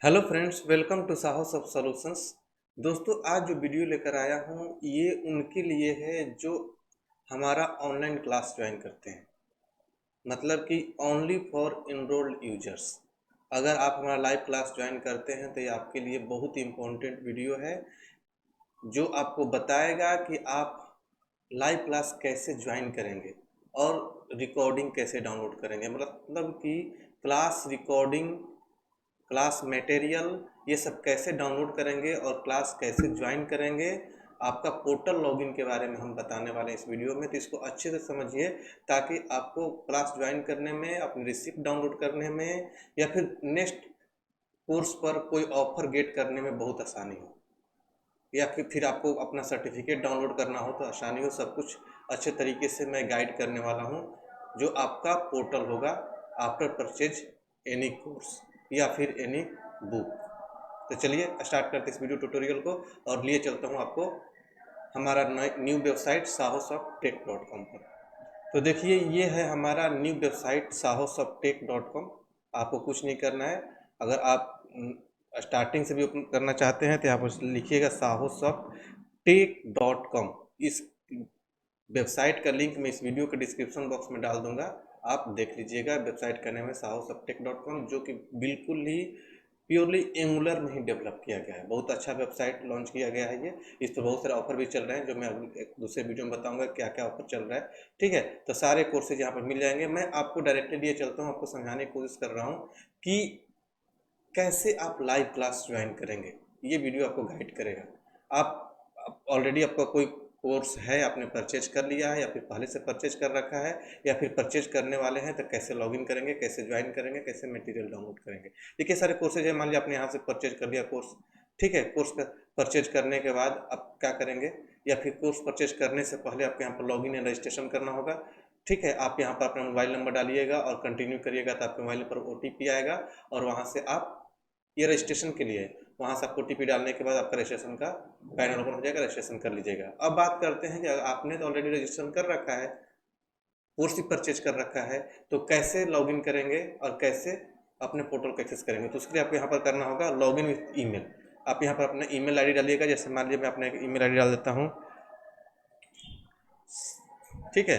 Hello friends, welcome to साहस of solutions. दोस्तों, आज जो वीडियो लेकर आया हूँ ये उनके लिए है जो हमारा ऑनलाइन क्लास ज्वाइन करते हैं। मतलब कि ओनली फॉर इनरोल्ड यूजर्स। अगर आप हमारा लाइव क्लास ज्वाइन करते हैं तो ये आपके लिए बहुत ही इम्पोर्टेंट वीडियो है जो आपको बताएगा कि आप लाइव क्लास कैसे ज्वाइन करेंगे और रिकॉर्डिंग कैसे डाउनलोड करेंगे। मतलब कि क्लास रिकॉर्डिंग, क्लास मटेरियल, ये सब कैसे डाउनलोड करेंगे और क्लास कैसे ज्वाइन करेंगे। आपका पोर्टल लॉगिन के बारे में हम बताने वाले हैं इस वीडियो में, तो इसको अच्छे से समझिए ताकि आपको क्लास ज्वाइन करने में, अपनी रिसिप्ट डाउनलोड करने में या फिर नेक्स्ट कोर्स पर कोई ऑफर गेट करने में बहुत आसानी हो, या फिर आपको अपना सर्टिफिकेट डाउनलोड करना हो तो आसानी हो। सब कुछ अच्छे तरीके से मैं गाइड करने वाला हूँ जो आपका पोर्टल होगा आफ्टर परचेज एनी कोर्स या फिर एनी बुक। तो चलिए स्टार्ट करते इस वीडियो ट्यूटोरियल को और लिए चलता हूँ आपको हमारा न्यू वेबसाइट sahosoftech.com पर। तो देखिए, ये है हमारा न्यू वेबसाइट sahosoftech.com। आपको कुछ नहीं करना है। अगर आप स्टार्टिंग से भी ओपन करना चाहते हैं तो यहाँ पर लिखिएगा sahosoftech.com। इस वेबसाइट का लिंक मैं इस वीडियो के डिस्क्रिप्शन बॉक्स में डाल दूंगा, आप देख लीजिएगा। वेबसाइट का नाम है sahosoftech.com, जो कि बिल्कुल ही प्योरली एंगुलर में ही डेवलप किया गया है। बहुत अच्छा वेबसाइट लॉन्च किया गया है ये। इस पर बहुत सारे ऑफर भी चल रहे हैं जो मैं एक दूसरे वीडियो में बताऊंगा क्या क्या ऑफर चल रहा है। ठीक है, तो सारे कोर्सेज यहाँ पर मिल जाएंगे। मैं आपको डायरेक्टली लिए चलता हूँ, आपको समझाने की कोशिश कर रहा हूँ कि कैसे आप लाइव क्लास ज्वाइन करेंगे। ये वीडियो आपको गाइड करेगा। आप ऑलरेडी आपका कोई कोर्स है, आपने परचेज कर लिया है या फिर पहले से परचेज कर रखा है या फिर परचेज करने वाले हैं, तो कैसे लॉगिन करेंगे, कैसे ज्वाइन करेंगे, कैसे मटेरियल डाउनलोड करेंगे। देखिए, सारे कोर्सेज है। मान लिया आपने यहाँ से परचेज कर लिया कोर्स, ठीक है। कोर्स का परचेज करने के बाद आप क्या करेंगे, या फिर कोर्स परचेज करने से पहले आपको यहाँ पर लॉगिन या रजिस्ट्रेशन करना होगा। ठीक है, आप यहाँ पर अपना मोबाइल नंबर डालिएगा और कंटिन्यू करिएगा तो आपके मोबाइल पर OTP आएगा और वहाँ से आप, ये रजिस्ट्रेशन के लिए है, वहाँ से आपको OTP डालने के बाद आपका रजिस्ट्रेशन का पैनल ओपन हो जाएगा, रजिस्ट्रेशन कर लीजिएगा। अब बात करते हैं कि आपने तो ऑलरेडी रजिस्ट्रेशन कर रखा है, कोर्स ही परचेज कर रखा है, तो कैसे लॉगिन करेंगे और कैसे अपने पोर्टल को एक्सेस करेंगे। तो उसके लिए आपको यहाँ पर करना होगा लॉगिन विथ ईमेल। आप यहाँ पर अपना ईमेल आईडी डालिएगा। जैसे मान लीजिए मैं अपना एक ईमेल आईडी डाल देता हूँ, ठीक है।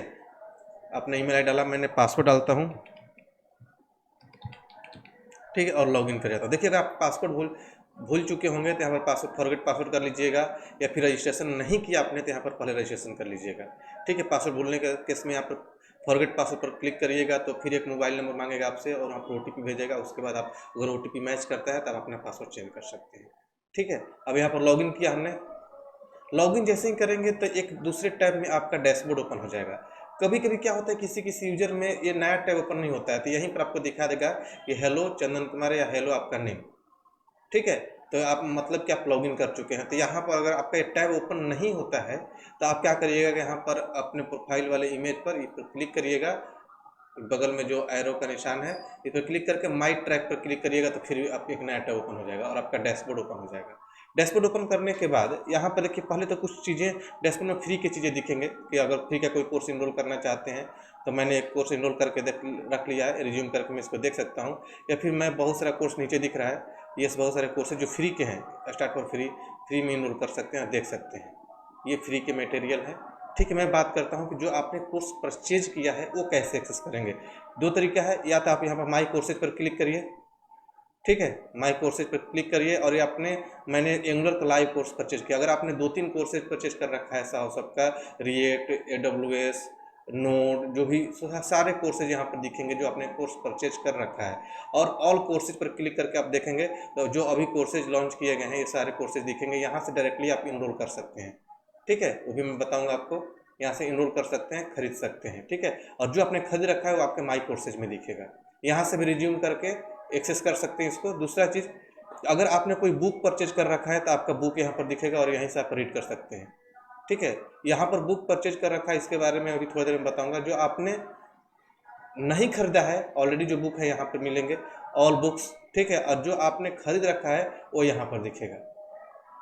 अपना ईमेल आईडी डाला मैंने, पासवर्ड डालता हूँ, ठीक है, और लॉगिन कर जाता हूँ। देखिए, अगर आप पासवर्ड भूल चुके होंगे तो यहाँ पर पासवर्ड फॉरगेट पासवर्ड कर लीजिएगा, या फिर रजिस्ट्रेशन नहीं किया आपने तो यहाँ पर पहले रजिस्ट्रेशन कर लीजिएगा। ठीक है, पासवर्ड भूलने के केस में यहाँ पर फॉरगेट पासवर्ड पर क्लिक करिएगा तो फिर एक मोबाइल नंबर मांगेगा आपसे और वहाँ पर OTP भेजेगा। उसके बाद आप अगर OTP मैच करता है तब अपना पासवर्ड चेंज कर सकते हैं। ठीक है, अब यहाँ पर लॉगिन किया हमने। लॉगिन जैसे ही करेंगे तो एक दूसरे टैब में आपका डैशबोर्ड ओपन हो जाएगा। कभी कभी क्या होता है, किसी किसी यूजर में ये नया टैब ओपन नहीं होता है, तो यहीं पर आपको दिखा देगा कि हेलो चंदन कुमार या हेलो आपका नेम। ठीक है, तो आप मतलब कि आप लॉगिन कर चुके हैं। तो यहाँ पर अगर आपका टैब ओपन नहीं होता है तो आप क्या करिएगा कि यहाँ पर अपने प्रोफाइल वाले इमेज पर इस पर क्लिक करिएगा, बगल में जो एरो का निशान है इस पर क्लिक करके माई ट्रैक पर क्लिक करिएगा तो फिर आप एक नया टैब ओपन हो जाएगा और आपका डैशबोर्ड ओपन हो जाएगा। डैशबोर्ड ओपन करने के बाद यहाँ पर देखिए, पहले तो कुछ चीज़ें डैशबोर्ड में फ्री की चीज़ें दिखेंगे कि अगर फ्री का कोई कोर्स इनरोल करना चाहते हैं तो मैंने एक कोर्स इनरोल करके रख लिया है, रिज्यूम करके मैं इसको देख सकता हूँ। या फिर मैं बहुत सारा कोर्स नीचे दिख रहा है, ये बहुत सारे कोर्सेज जो फ्री के हैं, स्टार्ट फॉर फ्री में इनरोल कर सकते हैं, देख सकते हैं। ये फ्री के मटेरियल है। ठीक है, मैं बात करता हूँ कि जो आपने कोर्स परचेज किया है वो कैसे एक्सेस करेंगे। दो तरीका है, या तो आप यहाँ पर माई कोर्सेज पर क्लिक करिए, ठीक है, माई कोर्सेज पर क्लिक करिए और ये मैंने एंगुलर का लाइव कोर्स परचेज किया। अगर आपने 2-3 कोर्सेज परचेज कर रखा है सबका, रिएक्ट, AWS, नोड, जो भी सारे कोर्सेज यहाँ पर दिखेंगे जो आपने कोर्स परचेज कर रखा है। और ऑल कोर्सेज पर क्लिक करके आप देखेंगे तो जो अभी कोर्सेज लॉन्च किए गए हैं ये सारे कोर्सेज दिखेंगे। यहाँ से डायरेक्टली आप इनरोल कर सकते हैं। ठीक है, वो भी मैं बताऊँगा आपको। यहाँ से इनरोल कर सकते हैं, खरीद सकते हैं। ठीक है, और जो आपने खरीद रखा है वो आपके माई कोर्सेज में दिखेगा। यहाँ से भी रिज्यूम करके एक्सेस कर सकते हैं इसको। दूसरा चीज़, अगर आपने कोई बुक परचेज कर रखा है तो आपका बुक यहाँ पर दिखेगा और यहीं से आप रीड कर सकते हैं। ठीक है, यहाँ पर बुक परचेज कर रखा है, इसके बारे में अभी थोड़ी देर में बताऊंगा। जो आपने नहीं खरीदा है ऑलरेडी, जो बुक है यहाँ पर मिलेंगे ऑल बुक्स। ठीक है, और जो आपने खरीद रखा है वो यहाँ पर दिखेगा।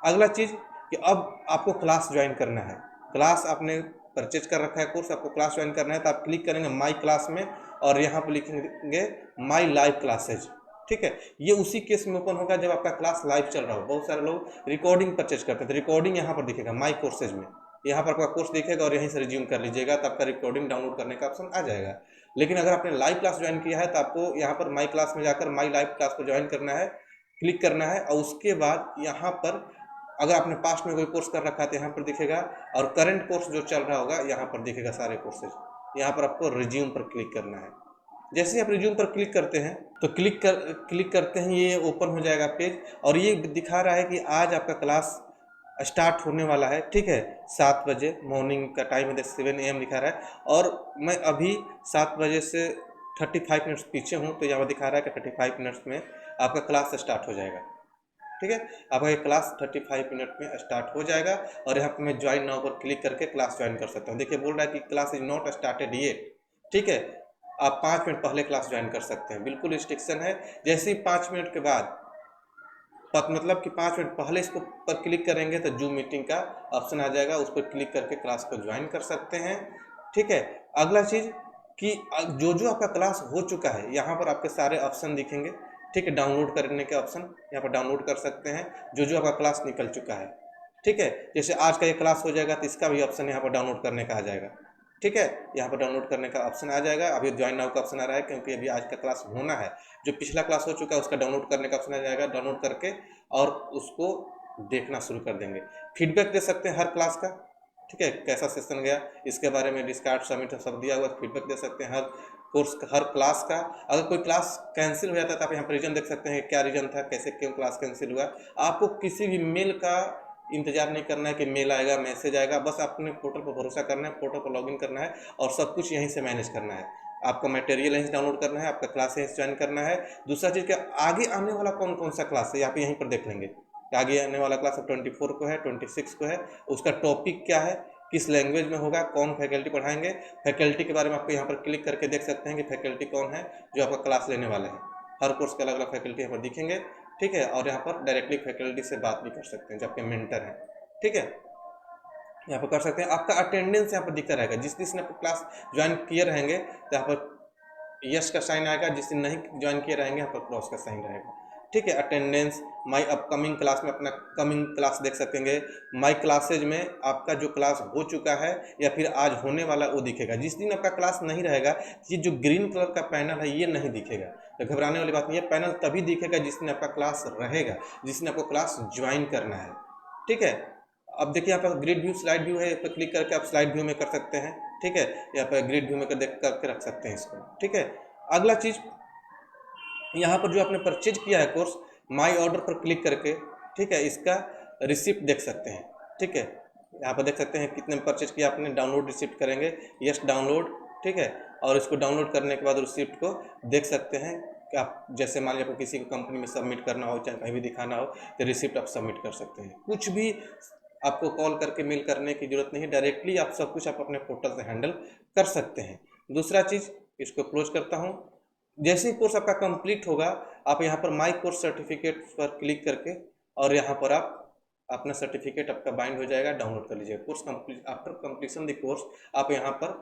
अगला चीज़ कि अब आपको क्लास ज्वाइन करना है। क्लास आपने परचेज कर रखा है कोर्स, आपको क्लास ज्वाइन करना है तो आप क्लिक करेंगे माई क्लास में और यहाँ पर लिखेंगे माई लाइव क्लासेज। ठीक है। ये उसी केस में ओपन होगा जब आपका क्लास लाइव चल रहा हो। बहुत सारे लोग रिकॉर्डिंग परचेज करते हैं, तो रिकॉर्डिंग यहाँ पर दिखेगा माई कोर्सेज में, यहाँ पर आपका कोर्स दिखेगा और यहीं से रिज्यूम कर लीजिएगा, तो आपका रिकॉर्डिंग डाउनलोड करने का ऑप्शन आ जाएगा। लेकिन अगर आपने लाइव क्लास ज्वाइन किया है तो आपको यहाँ पर माई क्लास में जाकर माई लाइव क्लास को ज्वाइन करना है, क्लिक करना है, और उसके बाद यहाँ पर अगर आपने पास्ट में कोई कोर्स कर रखा है तो यहाँ पर दिखेगा, और करंट कोर्स जो चल रहा होगा यहाँ पर दिखेगा सारे कोर्सेज। यहाँ पर आपको रिज्यूम पर क्लिक करना है। जैसे ही आप रिज्यूम पर क्लिक करते हैं तो क्लिक करते हैं ये ओपन हो जाएगा पेज, और ये दिखा रहा है कि आज आपका क्लास स्टार्ट होने वाला है। ठीक है, 7 बजे मॉर्निंग का टाइम है, 7 AM दिखा रहा है, और मैं अभी 7 बजे से 35 मिनट्स पीछे हूँ, तो यहाँ पर दिखा रहा है कि 35 मिनट्स में आपका क्लास स्टार्ट हो जाएगा। ठीक है, आपका ये क्लास 35 मिनट में स्टार्ट हो जाएगा, और यहाँ पर मैं ज्वाइन नाउ पर क्लिक करके क्लास ज्वाइन कर सकता हूँ। देखिए बोल रहा है कि क्लास इज नॉट स्टार्टेड ये। ठीक है, आप 5 मिनट पहले क्लास ज्वाइन कर सकते हैं, बिल्कुल रिस्ट्रिक्शन है। जैसे ही 5 मिनट के बाद मतलब कि 5 मिनट पहले इसको पर क्लिक करेंगे तो जूम मीटिंग का ऑप्शन आ जाएगा, उस पर क्लिक करके क्लास को ज्वाइन कर सकते हैं। ठीक है, अगला चीज़ कि जो जो आपका क्लास हो चुका है यहाँ पर आपके सारे ऑप्शन दिखेंगे। ठीक है, डाउनलोड करने के ऑप्शन यहाँ पर डाउनलोड कर सकते हैं जो जो आपका क्लास निकल चुका है। ठीक है, जैसे आज का ये क्लास हो जाएगा तो इसका भी ऑप्शन यहाँ पर डाउनलोड करने का आ जाएगा। ठीक है, यहाँ पर डाउनलोड करने का ऑप्शन आ जाएगा। अभी ज्वाइन नाउ का ऑप्शन आ रहा है क्योंकि अभी आज का क्लास होना है। जो पिछला क्लास हो चुका है उसका डाउनलोड करने का ऑप्शन आ जाएगा, डाउनलोड करके और उसको देखना शुरू कर देंगे। फीडबैक दे सकते हैं हर क्लास का। ठीक है, कैसा सेशन गया इसके बारे में डिस्कार्ड सबमिट सब दिया हुआ, फीडबैक दे सकते हैं हर कोर्स का, हर क्लास का। अगर कोई क्लास कैंसिल हो जाता है तो आप यहाँ पर रीजन देख सकते हैं क्या रीजन था, कैसे क्यों क्लास कैंसिल हुआ। आपको किसी भी मेल का इंतजार नहीं करना है कि मेल आएगा मैसेज आएगा, बस अपने पोर्टल पर भरोसा करना है, पोर्टल पर लॉगिन करना है और सब कुछ यहीं से मैनेज करना है। आपका मटेरियल यहीं से डाउनलोड करना है, आपका क्लास यहीं से ज्वाइन करना है। दूसरा चीज़ क्या, आगे आने वाला कौन कौन सा क्लास है आप यहीं पर देख लेंगे। आगे आने वाला क्लास 24 को है, 26 को है, उसका टॉपिक क्या है, किस लैंग्वेज में होगा, कौन फैकल्टी पढ़ाएंगे। फैकल्टी के बारे में आपको यहाँ पर क्लिक करके देख सकते हैं कि फैकल्टी कौन है जो आपका क्लास लेने वाले हैं। हर कोर्स के अलग अलग फैकल्टी यहाँ पर दिखेंगे। ठीक है, और यहाँ पर डायरेक्टली फैकल्टी से बात भी कर सकते हैं जो आपके मेंटर हैं। ठीक है, यहाँ पर कर सकते हैं। आपका अटेंडेंस यहाँ पर दिखता रहेगा, जिस जिसने क्लास ज्वाइन किए रहेंगे तो यहाँ पर यस का साइन आएगा, जिस दिन नहीं ज्वाइन किए रहेंगे यहाँ पर क्रॉस का साइन रहेगा। ठीक है, अटेंडेंस माई अपकमिंग क्लास में अपना कमिंग क्लास देख सकेंगे। माई क्लासेज में आपका जो क्लास हो चुका है या फिर आज होने वाला वो दिखेगा। जिस दिन आपका क्लास नहीं रहेगा ये जो ग्रीन कलर का पैनल है ये नहीं दिखेगा, तो घबराने वाली बात नहीं है। पैनल तभी दिखेगा जिस दिन आपका क्लास रहेगा, जिस दिन आपको क्लास ज्वाइन करना है। ठीक है, अब देखिए यहाँ पर ग्रिड व्यू स्लाइड व्यू है, इस पर क्लिक करके आप स्लाइड व्यू में कर सकते हैं। ठीक है, यहाँ पर ग्रिड व्यू में कर देख करके रख सकते हैं इसको। ठीक है, अगला चीज़ यहाँ पर जो आपने परचेज किया है कोर्स, माई ऑर्डर पर क्लिक करके ठीक है इसका रिसिप्ट देख सकते हैं। ठीक है, यहाँ पर देख सकते हैं कितने परचेज किया आपने, डाउनलोड रिसिप्ट करेंगे, यस डाउनलोड। ठीक है, और इसको डाउनलोड करने के बाद रिसिप्ट को देख सकते हैं कि आप जैसे मान लीजिए आपको किसी को कंपनी में सबमिट करना हो, चाहे कहीं भी दिखाना हो, तो रिसिप्ट आप सबमिट कर सकते हैं। कुछ भी आपको कॉल करके मेल करने की जरूरत नहीं है, डायरेक्टली आप सब कुछ आप अपने पोर्टल से हैंडल कर सकते हैं। दूसरा चीज़, इसको क्लोज करता हूँ। जैसे ही कोर्स आपका कंप्लीट होगा आप यहाँ पर माई कोर्स सर्टिफिकेट पर क्लिक करके और यहाँ पर आप अपना सर्टिफिकेट आपका बाइंड हो जाएगा, डाउनलोड कर लीजिएगा। Course complete after completion the course आप यहाँ पर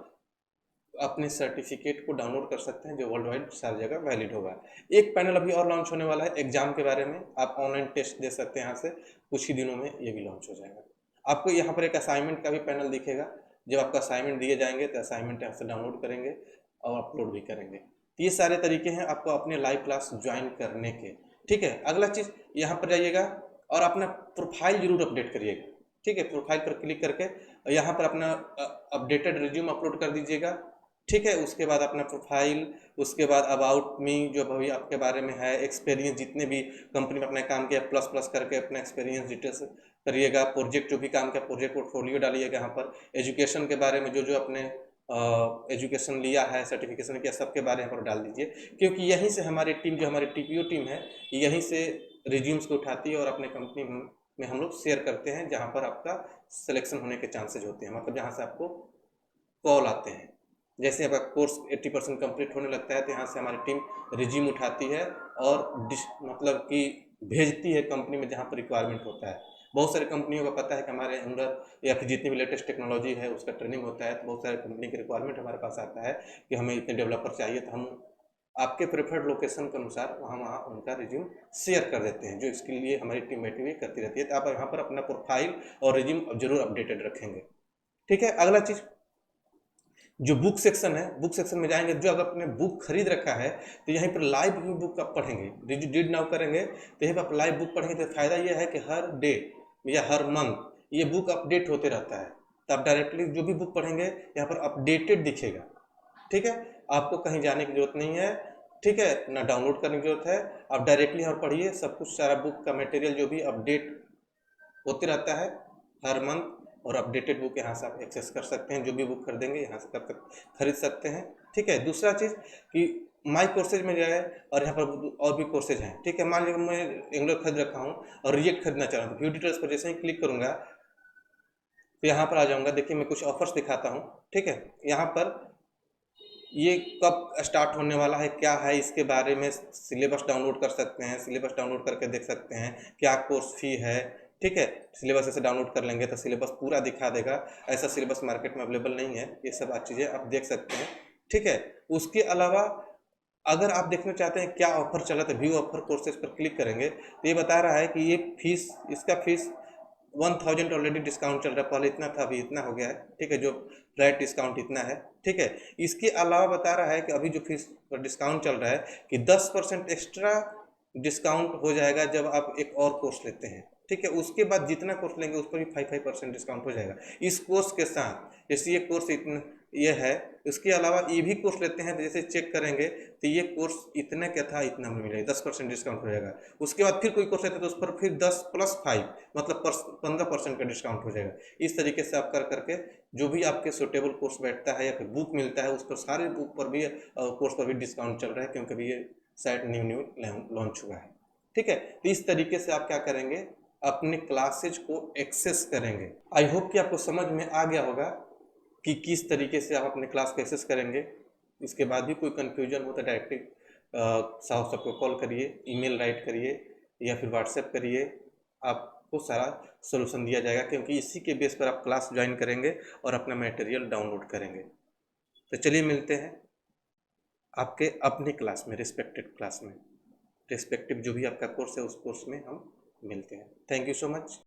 अपने सर्टिफिकेट को डाउनलोड कर सकते हैं जो वर्ल्ड वाइड सारी जगह वैलिड होगा। एक पैनल अभी और लॉन्च होने वाला है एग्जाम के बारे में, आप ऑनलाइन टेस्ट दे सकते हैं यहाँ से, कुछ ही दिनों में ये भी लॉन्च हो जाएगा। आपको यहाँ पर एक असाइनमेंट का भी पैनल दिखेगा, जब आपका असाइनमेंट दिए जाएंगे तो असाइनमेंट यहाँ से डाउनलोड करेंगे और अपलोड भी करेंगे। ये सारे तरीके हैं आपको अपने लाइव क्लास ज्वाइन करने के। ठीक है, अगला चीज़ यहाँ पर जाइएगा और अपना प्रोफाइल जरूर अपडेट करिएगा। ठीक है, प्रोफाइल पर क्लिक करके यहाँ पर अपना अपडेटेड रिज्यूम अपलोड कर दीजिएगा। ठीक है, उसके बाद अपना प्रोफाइल, उसके बाद अबाउट मी जो अभी आपके बारे में है, एक्सपीरियंस जितने भी कंपनी में अपना काम किया प्लस प्लस करके अपना एक्सपीरियंस डिटेल्स करिएगा। प्रोजेक्ट जो भी काम किया प्रोजेक्ट पोर्टफोलियो डालिएगा। यहाँ पर एजुकेशन के बारे में जो जो अपने एजुकेशन लिया है, सर्टिफिकेशन किया, सबके बारे में यहाँ पर डाल दीजिए, क्योंकि यहीं से हमारी टीम जो हमारी TPO टीम है यहीं से रिज्यूम्स को उठाती है और अपने कंपनी में हम लोग शेयर करते हैं जहाँ पर आपका सिलेक्शन होने के चांसेज होते हैं, मतलब जहाँ से आपको कॉल आते हैं। जैसे आपका कोर्स 80% कंप्लीट होने लगता है तो यहाँ से हमारी टीम रिज्यूम उठाती है और मतलब कि भेजती है कंपनी में जहाँ पर रिक्वायरमेंट होता है। बहुत सारी कंपनियों का पता है कि हमारे अंदर या फिर जितनी भी लेटेस्ट टेक्नोलॉजी है उसका ट्रेनिंग होता है, तो बहुत सारे कंपनी की रिक्वायरमेंट हमारे पास आता है कि हमें इतने डेवलपर चाहिए, तो हम आपके प्रेफर्ड लोकेशन के अनुसार वहाँ वहाँ उनका रिज्यूम शेयर कर देते हैं, जो इसके लिए हमारी टीममेट भी करती रहती है। तो आप यहाँ पर अपना प्रोफाइल और रिज्यूम जरूर अपडेटेड रखेंगे। ठीक है, अगला चीज़ जो बुक सेक्शन है, बुक सेक्शन में जाएंगे, जो अगर आपने बुक खरीद रखा है तो यहीं पर लाइव भी बुक आप पढ़ेंगे, रीड नाउ करेंगे तो यहीं पर आप लाइव बुक पढ़ेंगे। तो फ़ायदा ये है कि हर डे या हर मंथ ये बुक अपडेट होते रहता है, तो आप डायरेक्टली जो भी बुक पढ़ेंगे यहाँ पर अपडेटेड दिखेगा। ठीक है, आपको कहीं जाने की जरूरत नहीं है, ठीक है, ना डाउनलोड करने की जरूरत है, आप डायरेक्टली यहाँ पढ़िए, सब कुछ सारा बुक का मटेरियल जो भी अपडेट होते रहता है हर मंथ, और अपडेटेड बुक यहाँ से आप एक्सेस कर सकते हैं, जो भी बुक खरीदेंगे यहाँ से खरीद सकते हैं। ठीक है, दूसरा चीज़ कि माई कोर्सेज में जाए और यहाँ पर और भी कोर्सेज हैं। ठीक है, मान लीजिए मैं एंगुलर खरीद रखा हूँ और रिएक्ट खरीदना चाह रहा हूँ, व्यू डिटेल्स पर जैसे ही क्लिक करूँगा तो यहाँ पर आ जाऊँगा। देखिए मैं कुछ ऑफर्स दिखाता हूँ। ठीक है, यहाँ पर ये कब स्टार्ट होने वाला है, क्या है, इसके बारे में सिलेबस डाउनलोड कर सकते हैं, सिलेबस डाउनलोड करके देख सकते हैं क्या कोर्स फी है। ठीक है, सिलेबस ऐसे डाउनलोड कर लेंगे तो सिलेबस पूरा दिखा देगा, ऐसा सिलेबस मार्केट में अवेलेबल नहीं है। ये सब चीज़ें आप देख सकते हैं। ठीक है, उसके अलावा अगर आप देखना चाहते हैं क्या ऑफर चला तो व्यू ऑफर कोर्सेज पर क्लिक करेंगे तो ये बता रहा है कि ये फीस, इसका फीस 1000 ऑलरेडी डिस्काउंट चल रहा है, पहले इतना था अभी इतना हो गया है। ठीक है, जो फ्लैट डिस्काउंट इतना है। ठीक है, इसके अलावा बता रहा है कि अभी जो फीस पर डिस्काउंट चल रहा है कि 10% एक्स्ट्रा डिस्काउंट हो जाएगा जब आप एक और कोर्स लेते हैं। ठीक है, उसके बाद जितना कोर्स लेंगे उस पर भी 5% डिस्काउंट हो जाएगा इस कोर्स के साथ। जैसे ये कोर्स इतना ये है, उसके अलावा ये भी कोर्स लेते हैं तो जैसे चेक करेंगे तो ये कोर्स इतना क्या था इतना में मिलेगा, 10% डिस्काउंट हो जाएगा। उसके बाद फिर कोई कोर्स लेते हैं तो उस पर फिर 10+5 मतलब 15% का डिस्काउंट हो जाएगा। इस तरीके से आप कर करके जो भी आपके सुटेबल कोर्स बैठता है या फिर बुक मिलता है उस पर सारे बुक पर भी कोर्स पर भी डिस्काउंट चल रहा है, क्योंकि अभी ये साइट न्यू लॉन्च हुआ है। ठीक है, तो इस तरीके से आप क्या करेंगे, अपने क्लासेज को एक्सेस करेंगे। आई होप कि आपको समझ में आ गया होगा कि किस तरीके से आप अपने क्लास को एक्सेस करेंगे। इसके बाद भी कोई कन्फ्यूजन हो तो डायरेक्टली साहब सबको कॉल करिए, ईमेल राइट करिए या फिर व्हाट्सएप करिए, आपको सारा सोल्यूशन दिया जाएगा, क्योंकि इसी के बेस पर आप क्लास ज्वाइन करेंगे और अपना मटेरियल डाउनलोड करेंगे। तो चलिए मिलते हैं आपके अपनी क्लास में, रिस्पेक्टेड क्लास में, रिस्पेक्टिव जो भी आपका कोर्स है उस कोर्स में हम मिलते हैं। Thank you so much.